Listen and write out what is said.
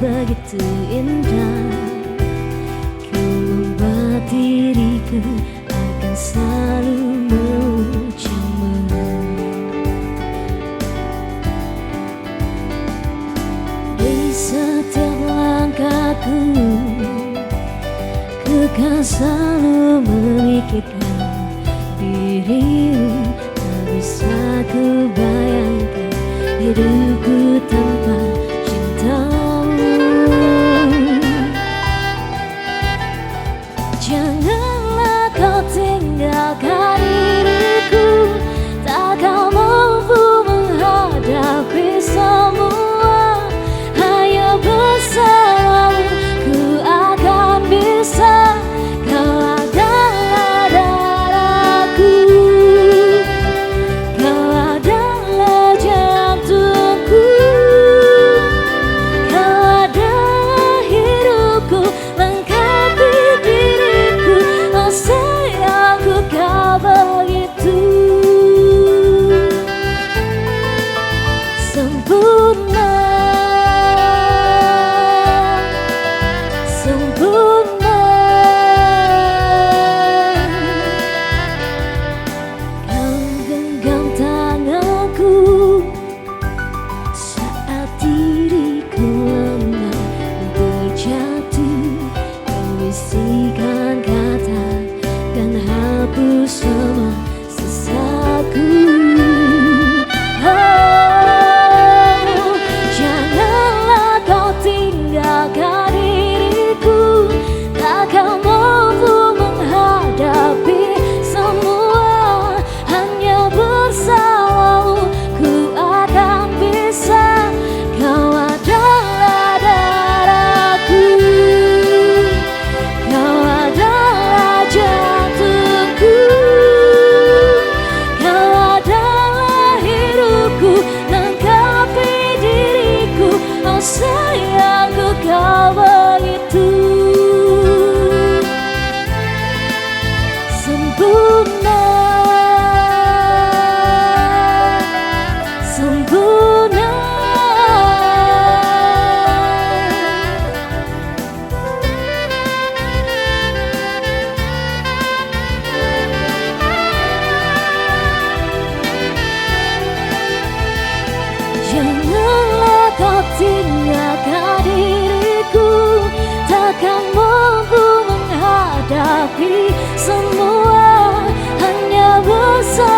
begitu indah. Ku membuat diriku akan selalu memujimu. Di setiap langkahku, ku kan selalu memikirkan dirimu. Tak bisa ku bayangkan hidupku tanpa cintamu. Janganlah kau tinggalkan diriku, takkan mampu menghadapi semua. Hanya bersamamu ku akan bisa. Kau adalah darahku, kau adalah jantungku, kau adalah hidupku, lengkapi diriku. Oh sayangku, kau begitu sempurna, sempurna. Kau genggam tanganku saat diriku lemah terjatuh. Kau bisikan kata dan hapus semua sesaku. Oh, janganlah kau tinggalkan diriku, takkan mampu menghadapi semua. Hanya bersamamu ku akan bisa. Kau adalah darahku, kau adalah jantungku, kau adalah hidupku, lengkapi diriku. Oh sayangku, kau begitu sempurna, sempurna. Janganlah kau tinggalkan diriku, takkan mampu menghadapi semua. Hanya bersama